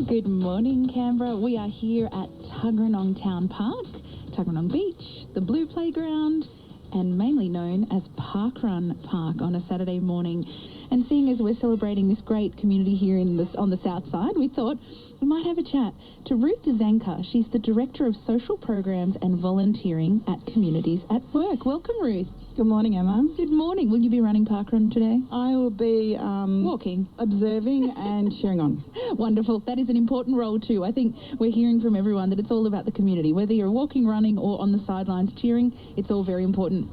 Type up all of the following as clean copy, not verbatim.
Good morning, Canberra. We are here at Tuggeranong Town Park, Tuggeranong Beach, the Blue Playground, and mainly known as Parkrun Park on a Saturday morning. And seeing as we're celebrating this great community here on the south side, we thought we might have a chat to Ruth Zanker. She's the Director of Social Programs and Volunteering at Communities at Work. Welcome, Ruth. Good morning, Emma. Good morning. Will you be running Parkrun today? I will be walking, observing and cheering on. Wonderful. That is an important role too. I think we're hearing from everyone that it's all about the community. Whether you're walking, running or on the sidelines cheering, it's all very important.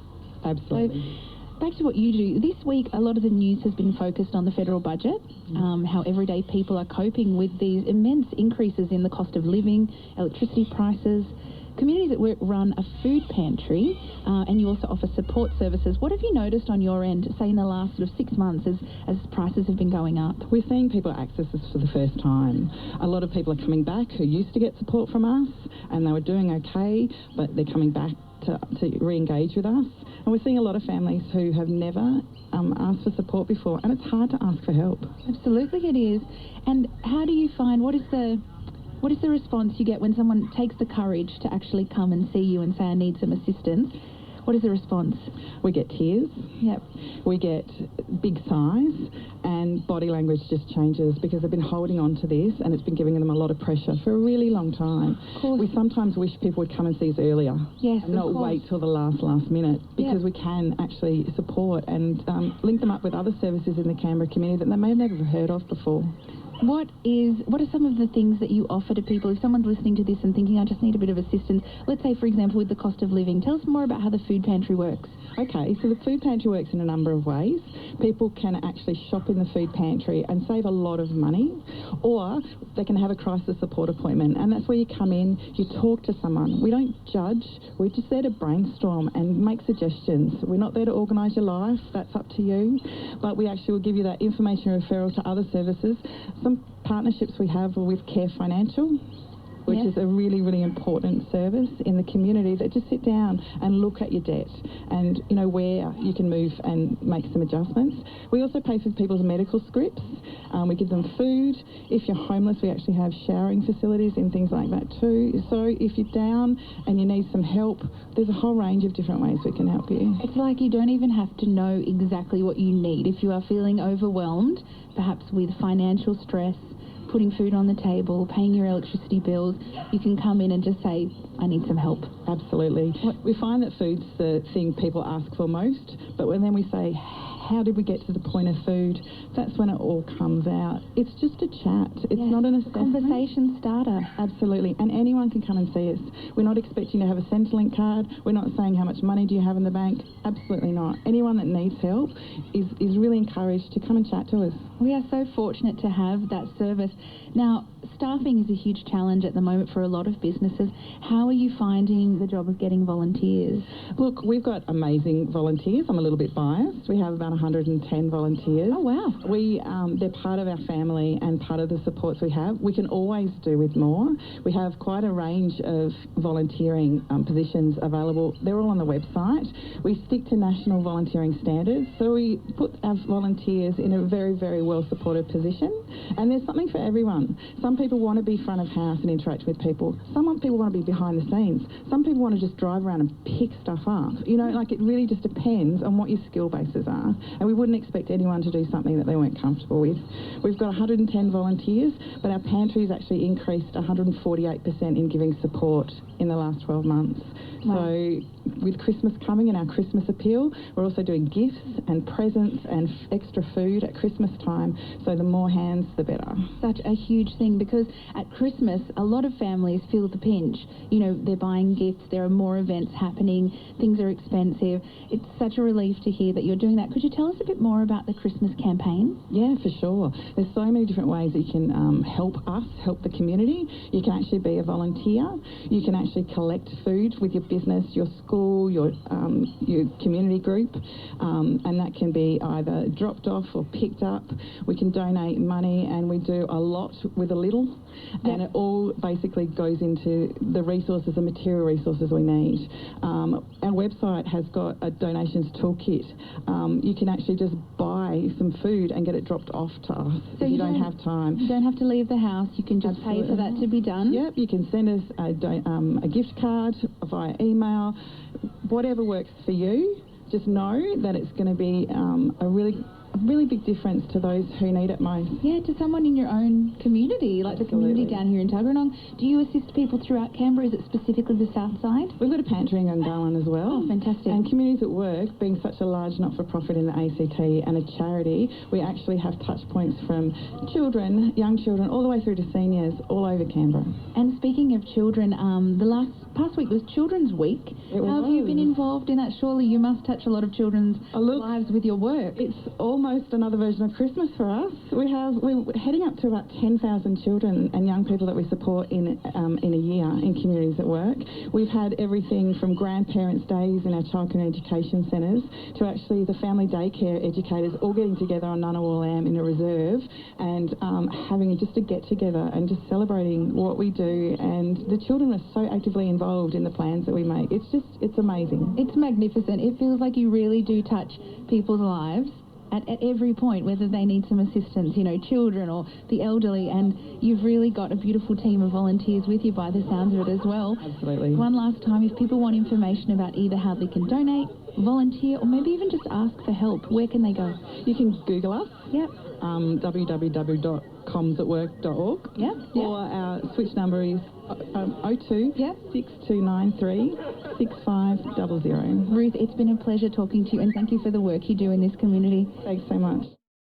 Absolutely. So, back to what you do. This week, a lot of the news has been focused on the federal budget, how everyday people are coping with these immense increases in the cost of living, electricity prices. Communities at Work run a food pantry, and you also offer support services. What have you noticed on your end, say in the last sort of 6 months as prices have been going up? We're seeing people access this for the first time. A lot of people are coming back who used to get support from us, and they were doing okay, but they're coming back to re-engage with us. And we're seeing a lot of families who have never asked for support before, and it's hard to ask for help. Absolutely it is. And how do you find, what is the response you get when someone takes the courage to actually come and see you and say, I need some assistance? What is the response? We get tears. Yep. We get big sighs, and body language just changes because they've been holding on to this, and it's been giving them a lot of pressure for a really long time. Of course. We sometimes wish people would come and see us earlier. Yes, and not wait till the last minute, because we can actually support and link them up with other services in the Canberra community that they may have never heard of before. What are some of the things that you offer to people? If someone's listening to this and thinking, I just need a bit of assistance, let's say, for example, with the cost of living, tell us more about how the food pantry works. Okay, so the food pantry works in a number of ways. People can actually shop in the food pantry and save a lot of money, or they can have a crisis support appointment, and that's where you come in, you talk to someone. We don't judge, we're just there to brainstorm and make suggestions. We're not there to organise your life, that's up to you, but we actually will give you that information referral to other services. Some partnerships we have are with Care Financial, which is a really, really important service in the community that just sit down and look at your debt and, you know, where you can move and make some adjustments. We also pay for people's medical scripts. We give them food. If you're homeless, we actually have showering facilities and things like that too. So if you're down and you need some help, there's a whole range of different ways we can help you. It's like you don't even have to know exactly what you need. If you are feeling overwhelmed, perhaps with financial stress, putting food on the table, paying your electricity bills, you can come in and just say, I need some help. Absolutely. We find that food's the thing people ask for most, but when then we say, how did we get to the point of food? That's when it all comes out. It's just a chat. It's not an assessment. Conversation starter. Absolutely. And anyone can come and see us. We're not expecting to have a Centrelink card. We're not saying how much money do you have in the bank. Absolutely not. Anyone that needs help is really encouraged to come and chat to us. We are so fortunate to have that service. Now, staffing is a huge challenge at the moment for a lot of businesses. How are you finding the job of getting volunteers? Look, we've got amazing volunteers. I'm a little bit biased. We have about 110 volunteers. Oh, wow. They're part of our family and part of the supports we have. We can always do with more. We have quite a range of volunteering positions available. They're all on the website. We stick to national volunteering standards, so we put our volunteers in a very, very well-supported position, and there's something for everyone. Some people want to be front of house and interact with people. Some people want to be behind the scenes. Some people want to just drive around and pick stuff up. You know, like, it really just depends on what your skill bases are, and we wouldn't expect anyone to do something that they weren't comfortable with. We've got 110 volunteers, but our pantry's actually increased 148% in giving support in the last 12 months. Wow. So with Christmas coming and our Christmas appeal, we're also doing gifts and presents and extra food at Christmas time, so the more hands the better. Such a huge thing, because at Christmas a lot of families feel the pinch. You know, they're buying gifts, there are more events happening, things are expensive. It's such a relief to hear that you're doing that. Could you tell us a bit more about the Christmas campaign? Yeah, for sure. There's so many different ways that you can help us, help the community. You can actually be a volunteer. You can actually collect food with your business, your school, your community group, and that can be either dropped off or picked up. We can donate money, and we do a lot with a little, and it all basically goes into the resources, the material resources we need. Our website has got a donations toolkit. You can actually just buy buy some food and get it dropped off to us So if you don't have time. You don't have to leave the house. You can just pay for that to be done. Yep, you can send us a gift card via email, whatever works for you. Just know that it's going to be a really big difference to those who need it most. Yeah, to someone in your own community, like the community down here in Tuggeranong. Do you assist people throughout Canberra? Is it specifically the south side? We've got a pantry in Gungahlin as well. Oh, fantastic. And Communities at Work, being such a large not-for-profit in the ACT and a charity, we actually have touch points from children, young children, all the way through to seniors all over Canberra. And speaking of children, the past week was Children's Week. How have you been involved in that? Surely you must touch a lot of children's lives with your work. It's almost another version of Christmas for us. We're heading up to about 10,000 children and young people that we support in a year in Communities at Work. We've had everything from grandparents' days in our childcare and education centres to actually the family daycare educators all getting together on Ngunnawal Am in a reserve and having just a get-together and just celebrating what we do. And the children are so actively involved in the plans that we make. It's amazing. It's magnificent. It feels like you really do touch people's lives at every point, whether they need some assistance, children or the elderly, and you've really got a beautiful team of volunteers with you by the sounds of it as well. Absolutely. One last time, if people want information about either how they can donate, volunteer, or maybe even just ask for help, where can they go? You can Google us. Yep. www.comsatwork.org. Yep. Or our switch number is 02 Yep. 6293 6500. Ruth, it's been a pleasure talking to you, and thank you for the work you do in this community. Thanks so much.